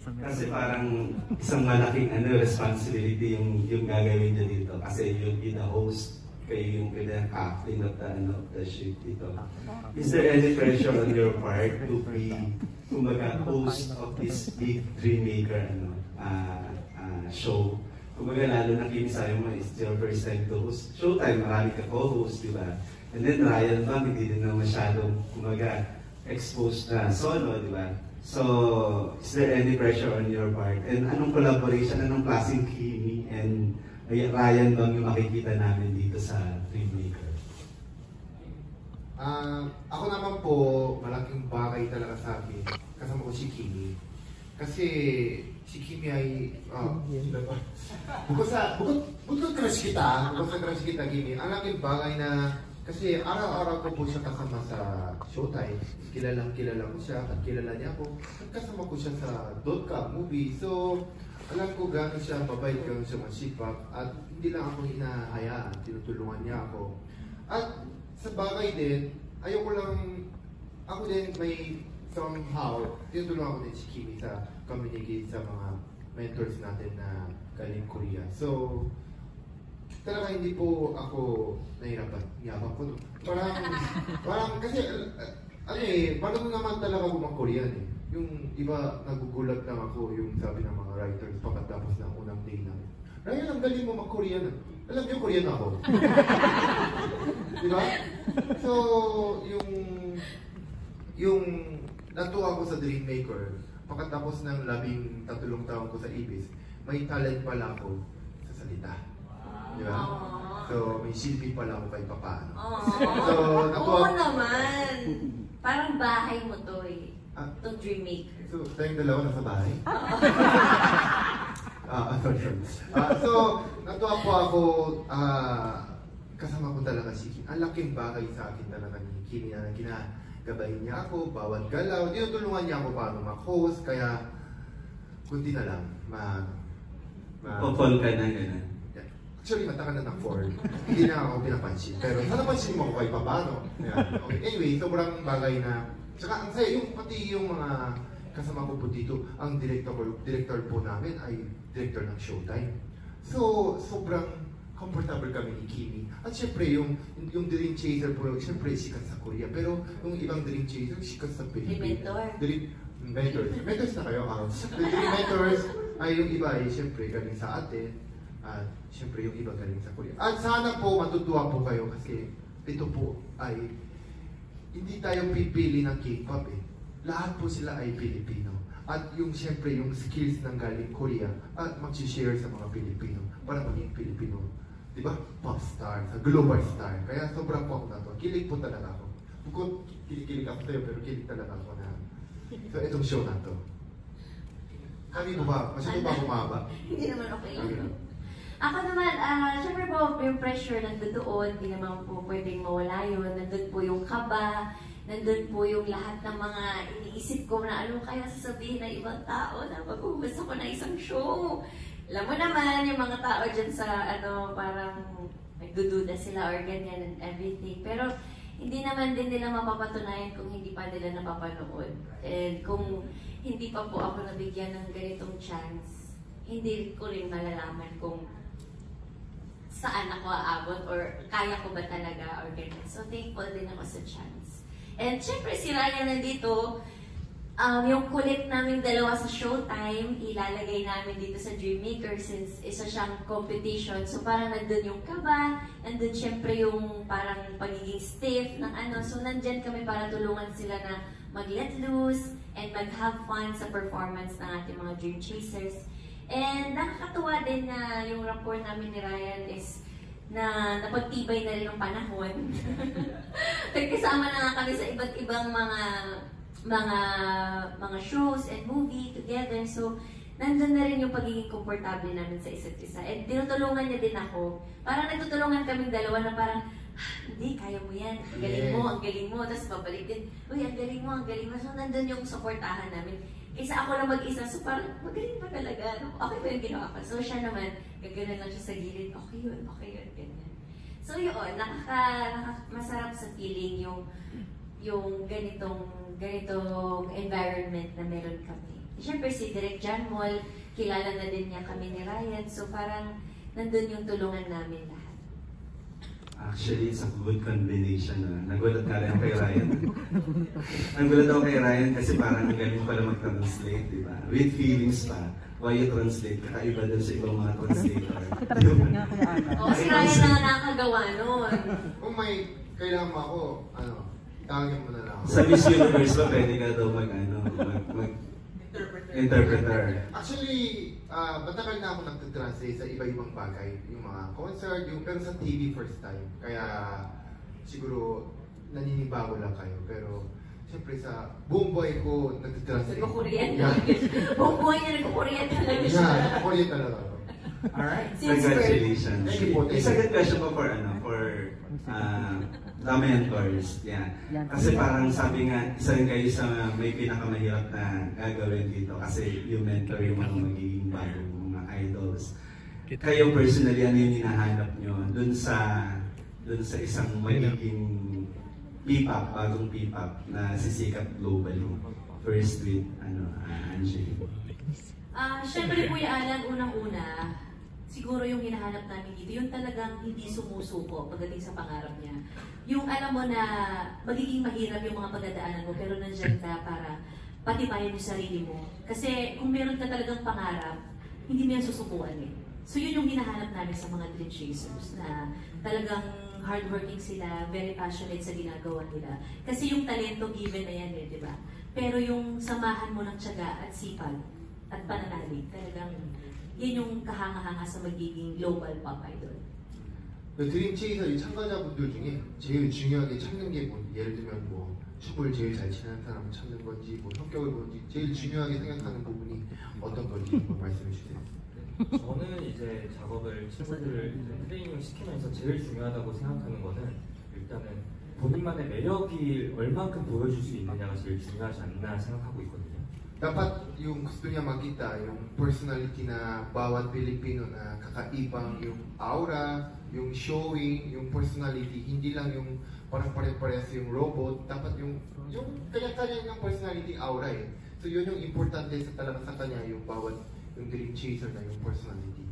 Kasi parang isang malaking responsibility yung gagawin niya dito. Kasi you'll be the host, kayo yung pinaka-captain of the ship dito. Is there any pressure on your part to be, kumbaga, host of this big Dreammaker show? Kumbaga, lalo na Kim, sabi mo, it's your first time to host. Showtime, marami ka co-host, di ba? And then Ryan Bang, hindi din na masyadong, kumbaga, exposed na solo, di ba? So, is there any pressure on your part? And anong collaboration, anong klaseng Kimi and Ryan Bang yung makikita namin dito sa Dreammaker? Ako naman po, malaking bagay talaga sa akin. Kasama ko si Kimi. Kasi si Kimi ay, bukod sa crush kita, Kimi, ang laking bagay na, kasi araw-araw ko po siya kasama sa Showtime. Kilala ko siya at kilala niya ako. Kasama ko siya sa .com movie. So, alam ko gano'n siya, mabait, gano'n siya masipag. At hindi lang ako hinahayaan, tinutulungan niya ako. At sa bagay din, ako din may somehow, tinutulungan ko din si Kimi sa communicate sa mga mentors natin na galing Korea. So, talaga hindi po ako nahirapan. Yabang ko. Parang kasi, parang naman talaga ako mag-Korean eh. Yung iba, nagugulat lang ako yung sabi ng mga writers pagkatapos ng unang day namin. Ryan, ang galing mo mag-Korean. Alam niyo, Korean ako. Diba? So, yung natuwa ko sa Dreammaker, pagkatapos ng 13 taon ko sa IBIS, may talent pala ako sa salita. Diba? So, may silbi pala ako kahit papaano. So, oo naman. Parang bahay mo to eh. Itong Dreammaker. So, tayong dalawa nasa bahay? Sorry. So, natuwa po ako, kasama ko talaga si Kimi. Ang laking bagay sa akin talaga ni Kimi na ginagabayin niya ako, bawat galaw. Tinutulungan niya ako paano mag-host, kaya kunti na lang. Popol ka na gano'n. Actually, mata ka na ng 4. Hindi na ako pinapansin. Pero sana pansin mo ako kahit paano. Okay. Anyway, sobrang bagay na. Tsaka ang saya, pati yung mga kasama ko po dito, ang director po namin ay director ng Showtime. So, sobrang comfortable kami ni Kimi. At syempre, yung Dream Chaser po, syempre sikat sa Korea. Pero yung ibang Dream Chaser, sikat sa Pilipinas. Mentors na kayo. The Dream Mentors ay yung iba ay syempre galing sa atin. At syempre yung iba galing sa Korea. At sana po matutuwa po kayo kasi ito po ay hindi tayo pipili ng K-pop eh. Lahat po sila ay Pilipino. At yung syempre yung skills ng galing Korea at mag-share sa mga Pilipino para maging Pilipino. Diba? Pop star, global star. Kaya sobrang po ako na to. Kilig po talaga ako. Bukod kilig ako sa'yo pero kilig talaga ako na so itong show na to. Kami mo ba? Masyado ba kumaba? Hindi naman okay. Ako naman, syempre po, yung pressure nandun doon, hindi naman po pwedeng mawala yun. Nandun po yung kaba, nandun po yung lahat ng mga iniisip ko na ano kaya sasabihin ng ibang tao na maghuhus ako ng isang show. Alam mo naman, yung mga tao dyan sa parang nagdududa sila or ganyan and everything. Pero hindi naman din nila mapapatunayan kung hindi pa nila napapanood. And kung hindi pa po ako nabigyan ng ganitong chance, hindi ko rin malalaman kung saan ako aabot or kaya ko ba talaga or ganyan. So, thankful din ako sa chance. And syempre, si Ryan nandito, yung kulit namin dalawa sa Showtime, ilalagay namin dito sa Dreammaker since isa siyang competition. So, parang nandun yung kaba, nandun syempre yung parang pagiging stiff ng So, nandyan kami para tulungan sila na mag-let loose and mag-have fun sa performance ng ating mga Dream Chasers. And nakakatuwa din na yung rapport namin ni Ryan is na napagtibay na rin ng panahon. Kasama na nga kami sa iba't ibang mga shows and movie together. So, nandun na rin yung pagiging komportable namin sa isa't isa. And tinutulungan niya din ako. Parang nagtutulungan kaming dalawa na parang, hindi, kaya mo yan. Ang galing mo. Tapos babalik din, uy, ang galing mo. So, nandun yung supportahan namin. Isa ako lang mag-isa, so parang magaling pa talaga. Okay ba yung ginawa ko? So siya naman, gagana lang siya sa gilid, okay yun, ganyan. So yun, masarap sa feeling yung ganitong environment na meron kami. Siyempre si Direk John Mall, kilala na din niya kami ni Ryan. So parang nandun yung tulungan namin lahat. Actually, it's a good combination. Nagulat ka rin kay Ryan. Nagulat ako kay Ryan kasi parang ang galing pala mag-translate, di ba? With feelings pa. Why you translate? Kakaiba din sa ibang mga translator. Oo, si Ryan na nakakagawa nun. Kung may kailangan mo ako, tawagin mo na lang ako. Sa Miss Universe ba, pwede ka daw interpreter. Actually, matagal na ako nag-translate sa iba-ibang bagay. Yung mga concert, pero sa TV first time. Kaya siguro naninibago lang kayo. Pero siyempre sa buong buhay ko nag-translate. Nag-Korean lang. Buong buhay niya nag-Korean talaga siya. Yeah, nag-Korean talaga ako. Alright. Congratulations. Thank you po. It's a good question po for the mentors. Yeah. Kasi parang sabi nga, isa rin kayo sa may pinakamahirap na gagawin dito kasi yung mentor yung mga magiging bagong mga idols. Kayo personally, ano yung hinahanap nyo dun sa isang magiging P-pop, bagong P-pop na sisikat globally? First with, Angie. Siyempre Kuya Alan, unang-una, siguro yung hinahanap namin dito, yung talagang hindi sumusuko pagdating sa pangarap niya. Yung alam mo na magiging mahirap yung mga pagdadaanan mo, pero nandiyan ka para patibayan yung sarili mo. Kasi kung meron ka talagang pangarap, hindi mo yan susukuan eh. So yun yung hinahanap namin sa mga dream chasers, na talagang hardworking sila, very passionate sa ginagawa nila. Kasi yung talento given na yan eh, di ba? Pero yung samahan mo ng tiyaga at sipag at pananalig, talagang yan yung kahanga-hanga sa magiging global pop idol. 드림 체이서 이 참가자분들 중에 제일 중요하게 찾는 게 뭐, 예를 들면 뭐 춤을 제일 잘 추는 사람을 찾는 건지 뭐 성격을 보는지 제일 중요하게 생각하는 부분이 어떤 건지 한번 말씀해 주세요. 저는 이제 작업을 친구들을 트레이닝을 시키면서 제일 중요하다고 생각하는 거는 일단은 본인만의 매력이 얼만큼 보여줄 수 있느냐가 제일 중요하지 않나 생각하고 있거든요. Dapat yung gusto niya makita, yung personality na bawat Pilipino na kakaibang yung aura, yung showing, yung personality, hindi lang yung parang pare-parehas yung robot, dapat yung kanya-kanya yung personality aura eh. So yun yung importante talaga sa kanya, yung bawat yung dream chaser na yung personality.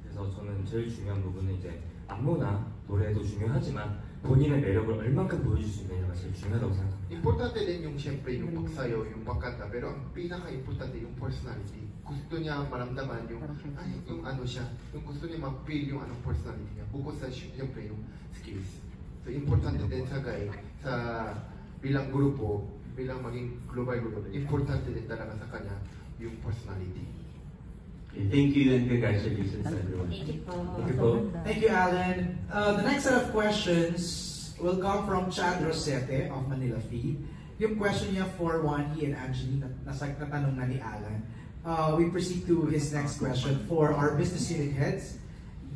그래서 저는 제일 중요한 부분은 이제 안무나 노래도 중요하지만 본인의 매력을 얼만큼 보여줄 수 있느냐가 제일 중요하다고 생각합니다. Importante din yung siyempre yung pagsayaw, yung pagkanta, pero ang pinaka-importante yung personality. Gusto niya maramdaman yung, yung ano siya, yung gusto niya ma-feel yung anong personality niya, bukod sa siyempre yung skills. So importante din sa guy, sa bilang grupo, bilang maging global group, importante din talaga sa kanya yung personality. Okay, thank you and congratulations everyone. Thank you po. Thank you po. Thank you, Alan. The next set of questions will come from Chad Rosete of Manila Feed. Yung question niya for Wani and Angeline na tanong na ni Alan. We proceed to his next question for our business unit heads.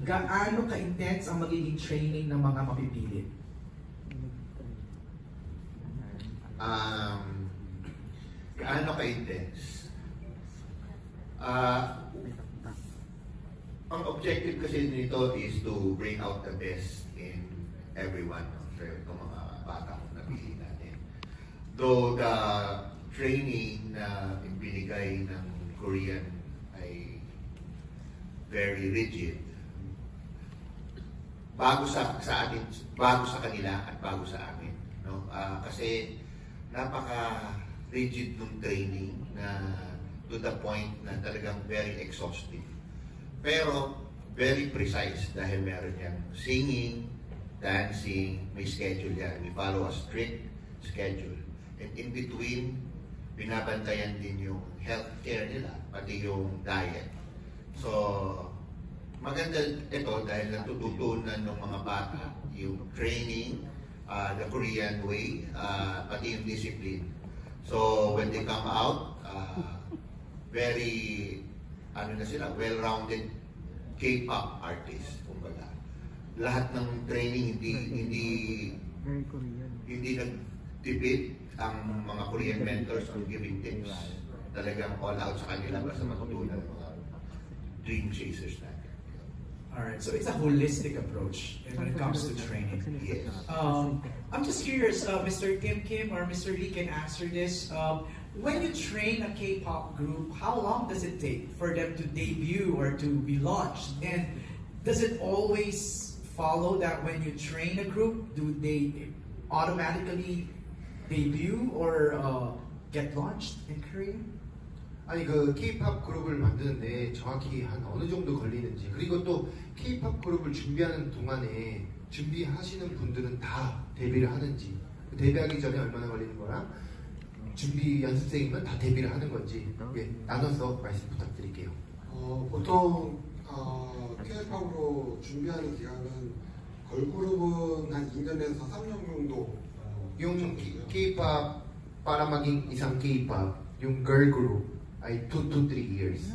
Gaano ka-intense ang magiging training ng mga mapipili? Gaano ka-intense? Ang objective kasi nito is to bring out the best in everyone. So, itong mga bata kung napili natin. Though the training na binigay ng Korean ay very rigid, bago sa atin, bago sa kanila at bago sa amin. No? Kasi napaka-rigid ng training na to the point na talagang very exhaustive. Pero very precise dahil meron niyang singing, dancing, may schedule yan. We follow a strict schedule. And in between, binabantayan din yung healthcare nila, pati yung diet. So, maganda ito dahil natututunan ng mga bata yung training, the Korean way, pati yung discipline. So, when they come out, very well-rounded K-pop artist, kumbaga. Lahat ng training hindi nagtipid ang mga Korean mentors on giving tips. Talagang all out sa kanila para sa matutunan ng mga dream chasers natin. Alright, so it's a holistic approach when it comes to training. Yes. I'm just curious, Mr. Kim or Mr. Lee can answer this. when you train a K-pop group, how long does it take for them to debut or to be launched? And does it always follow that when you train a group, do they automatically debut or get launched in Korea? 아니 그 K-pop 그룹을 만드는데 정확히 한 어느 정도 걸리는지, 그리고 또 K-pop 그룹을 준비하는 동안에 준비하시는 분들은 다 데뷔를 하는지, 데뷔하기 전에 얼마나 걸리는 거랑 준비 연습생이면 다 데뷔를 하는 건지, 예, 나눠서 말씀 부탁드릴게요. 보통 K-팝으로 준비하는 기간은 걸그룹은 한 2년에서 3년 정도. Yung K-pop, para maging isang K-pop, yung girl group ay 2 to 3 years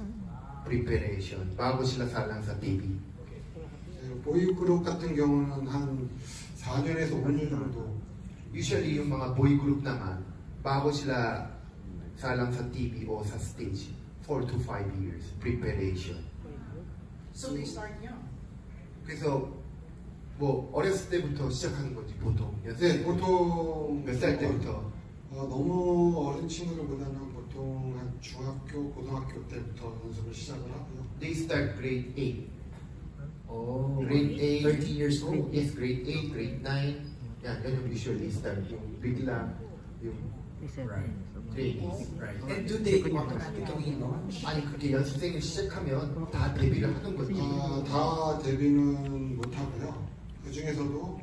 preparation bago sila salang sa TV. 보이그룹 같은 경우는 한 4년에서 5년 정도. Usually yung mga boy group naman, bago sila salang sa TV o sa stage, 4 to 5 years preparation. So they start young. 그래서 뭐 어렸을 때부터 시작하는 건지 보통 네, 보통 몇 살 때부터? 너무 어린 친구들보다는 보통 한 중학교, 고등학교 때부터 연습을 시작을 하고요. They start grade 8. Oh, Grade 8. 13 years old. Yes, grade 8, grade 9. Yan yung usually start. Yung bigla, yung Right. trainees. Right. And do they automatically launch? 아니 그게 연습생을 시작하면 다 데뷔를 하는 거지. 다 데뷔는 못하고요. 그 중에서도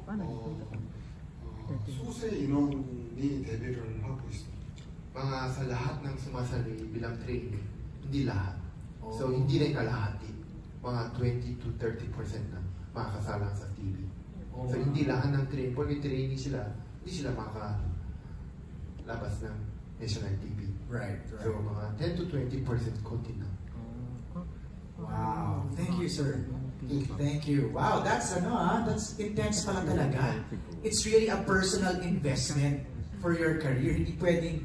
소수 인원이 데뷔를 하고 있습니다. Mga sa lahat ng sumasali bilang trainee, hindi lahat. So Oh. hindi rin kalahati. Mga 20 to 30% na makakasalang sa TV. Oh. So hindi lahat ng trainee, pag trainee sila, hindi sila makalabas ng national TV. Right, So right. mga 10 to 20% konti na. Wow. Thank you, sir. Thank you. Wow, that's that's intense pala talaga. It's really a personal investment for your career. Hindi pwedeng,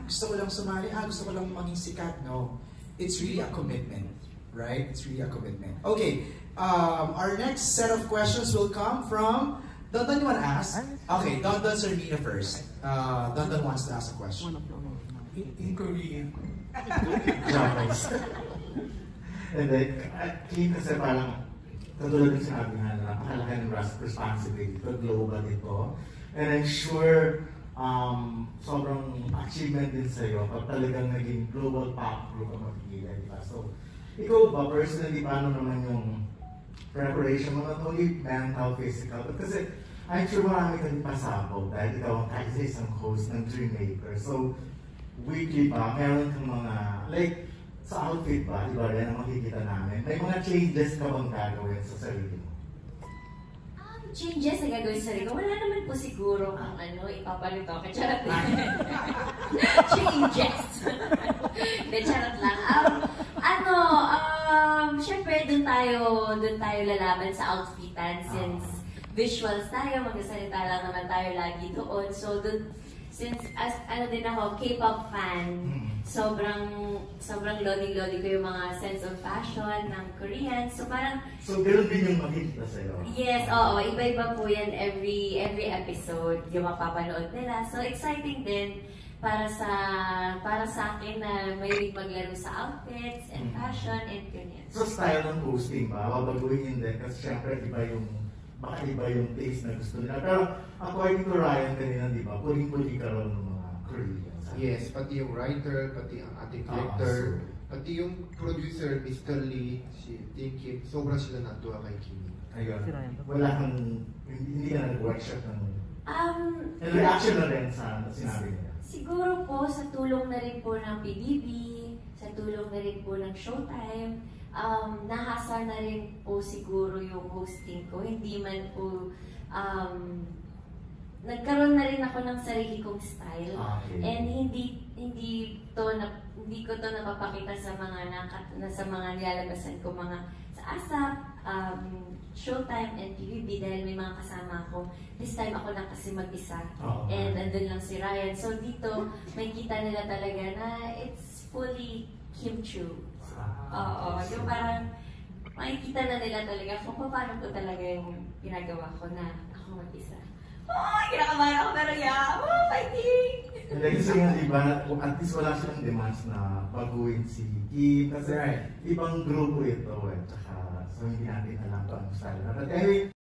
gusto ko lang sumali, gusto ko lang maging sikat. No. It's really a commitment, right? It's really a commitment. Okay, our next set of questions will come from, Don, you want to ask? Okay, Don Sermina first. Don wants to ask a question. In Korean. Japanese. And then, clean kasi parang, katulad ng sinabi nga na napakalaki ng responsibility to global ito. And I'm sure sobrang achievement din sa'yo pag talagang naging global pop group ang magiging, di ba? So, ikaw ba personally, paano naman yung preparation mo, not only mental, physical, but kasi I'm sure marami kang pasabog dahil ikaw ang kasi isang host ng Dreammaker. So, weekly ba, meron kang mga, like, sa outfit ba, iba rin ang makikita namin? May mga changes ka bang gagawin sa sarili mo? Changes na gagawin sa sarili ko? Wala naman po siguro ang ipapalito. Charot lang. Changes. Hindi, charot lang. Syempre, dun tayo lalaban sa outfitan since visuals tayo, magsasalita lang naman tayo lagi doon. So, since din ako, K-pop fan, sobrang loli-loli ko yung mga sense of fashion ng Korean. So parang... So ganoon din yung makikita sa'yo? Yes, oo. Iba-iba po yan every episode yung mapapanood nila. So exciting din para sa akin na may maglaro sa outfits and fashion and ganyan. So style ng hosting ba? Babaguhin din kasi syempre baka iba yung taste na gusto nila. Pero according to Ryan kanina, di ba? Puling-puli ka rin ng mga Koreans. Yes, pati yung writer, pati ang ating director, pati yung producer, Mr. Lee, si Tim Kim, sobrang sila natuwa kay Kimi. Ayun. Wala kang, hindi ka nag-workshop ng... And reaction na rin sa sinabi nila. Siguro po sa tulong na rin po ng PBB, sa tulong na rin po ng Showtime, nahasa na rin po siguro yung hosting ko. Hindi man po, nagkaroon na rin ako ng sarili kong style. Okay. And hindi ko to napapakita sa mga nilalabasan ko mga sa ASAP, Showtime and PBB dahil may mga kasama ako. This time ako lang kasi mag-isa. And nandun lang si Ryan. So dito, may kita nila talaga na it's fully Kim Chu. Oo, yung parang makikita na nila talaga kung paano ko talaga yung ginagawa ko na ako mag-isa. Oh, kinakabahan ako pero yeah, fighting! Hindi kasi nga iba, at least wala silang demands na baguhin si Kim. Kasi ibang grupo ito eh. Tsaka, so hindi natin alam kung ano style na. But anyway,